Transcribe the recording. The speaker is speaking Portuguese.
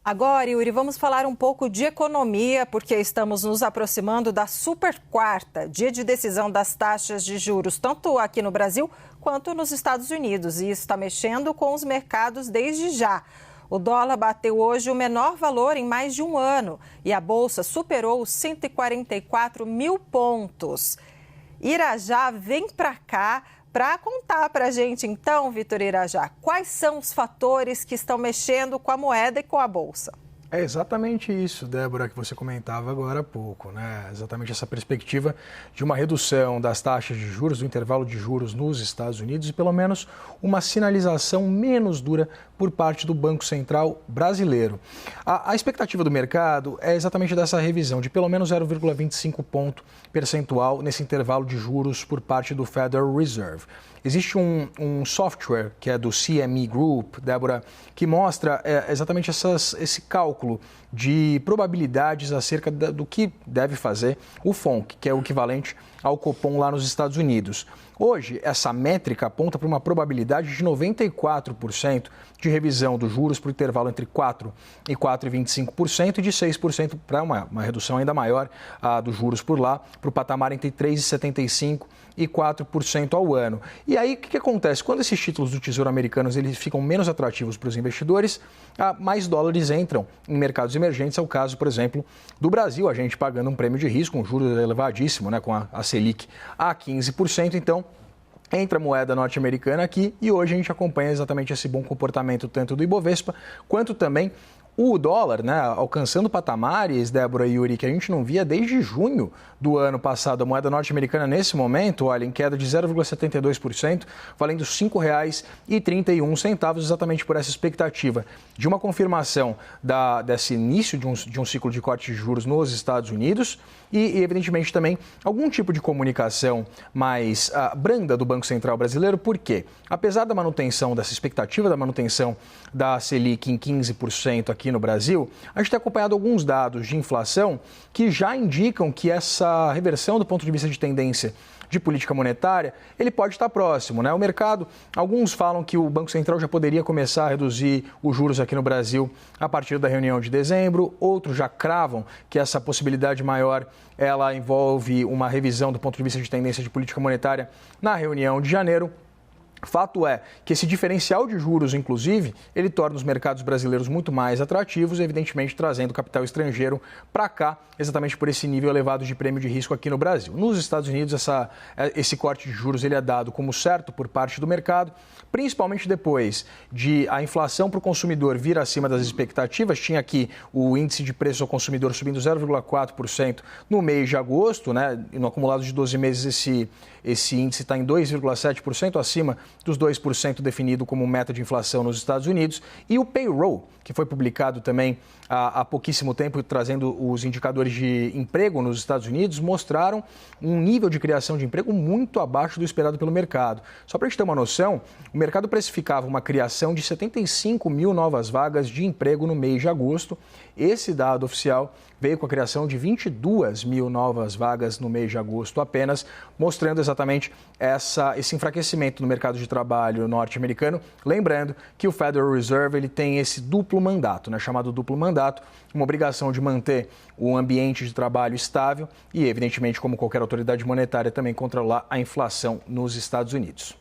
Agora, Yuri, vamos falar um pouco de economia, porque estamos nos aproximando da super quarta, dia de decisão das taxas de juros, tanto aqui no Brasil quanto nos Estados Unidos. E isso está mexendo com os mercados desde já. O dólar bateu hoje o menor valor em mais de um ano e a Bolsa superou os 144 mil pontos. Irajá vem para cá para contar para a gente, então, Vitor Irajá, quais são os fatores que estão mexendo com a moeda e com a Bolsa? É exatamente isso, Débora, que você comentava agora há pouco, né? Exatamente essa perspectiva de uma redução das taxas de juros, do intervalo de juros nos Estados Unidos e pelo menos uma sinalização menos dura por parte do Banco Central brasileiro. A expectativa do mercado é exatamente dessa revisão, de pelo menos 0,25 ponto percentual nesse intervalo de juros por parte do Federal Reserve. Existe um software que é do CME Group, Débora, que mostra exatamente esse cálculo de probabilidades acerca do que deve fazer o FONC, que é o equivalente ao Copom lá nos Estados Unidos. Hoje, essa métrica aponta para uma probabilidade de 94% de revisão dos juros para o intervalo entre 4% e 4,25% e de 6% para uma redução ainda maior dos juros por lá, para o patamar entre 3,75% e 4% ao ano. E aí, o que acontece? Quando esses títulos do Tesouro americanos eles ficam menos atrativos para os investidores, mais dólares entram em mercados emergentes. É o caso, por exemplo, do Brasil, a gente pagando um prêmio de risco, um juro elevadíssimo, né, com a Selic a 15%. Então, entra a moeda norte-americana aqui e hoje a gente acompanha exatamente esse bom comportamento tanto do Ibovespa quanto também o dólar, né, alcançando patamares, Débora e Yuri, que a gente não via desde junho do ano passado. A moeda norte-americana, nesse momento, olha, em queda de 0,72%, valendo R$ 5,31, exatamente por essa expectativa de uma confirmação desse início de um ciclo de corte de juros nos Estados Unidos e, evidentemente, também algum tipo de comunicação mais branda do Banco Central brasileiro. Por quê? Apesar da manutenção, dessa expectativa da manutenção da Selic em 15% aqui no Brasil, a gente tem acompanhado alguns dados de inflação que já indicam que essa reversão do ponto de vista de tendência de política monetária, ele pode estar próximo, né? O mercado, alguns falam que o Banco Central já poderia começar a reduzir os juros aqui no Brasil a partir da reunião de dezembro, outros já cravam que essa possibilidade maior, ela envolve uma revisão do ponto de vista de tendência de política monetária na reunião de janeiro. Fato é que esse diferencial de juros, inclusive, ele torna os mercados brasileiros muito mais atrativos, evidentemente trazendo capital estrangeiro para cá, exatamente por esse nível elevado de prêmio de risco aqui no Brasil. Nos Estados Unidos, esse corte de juros ele é dado como certo por parte do mercado, principalmente depois de a inflação para o consumidor vir acima das expectativas. Tinha aqui o índice de preço ao consumidor subindo 0,4% no mês de agosto, né? No acumulado de 12 meses esse índice está em 2,7% acima dos 2% definido como meta de inflação nos Estados Unidos. E o payroll, que foi publicado também há pouquíssimo tempo, trazendo os indicadores de emprego nos Estados Unidos, mostraram um nível de criação de emprego muito abaixo do esperado pelo mercado. Só para a gente ter uma noção, o mercado precificava uma criação de 75 mil novas vagas de emprego no mês de agosto. Esse dado oficial veio com a criação de 22 mil novas vagas no mês de agosto apenas, mostrando exatamente esse enfraquecimento no mercado de trabalho norte-americano. Lembrando que o Federal Reserve ele tem esse duplo mandato, né, chamado duplo mandato, uma obrigação de manter o ambiente de trabalho estável e, evidentemente, como qualquer autoridade monetária, também controlar a inflação nos Estados Unidos.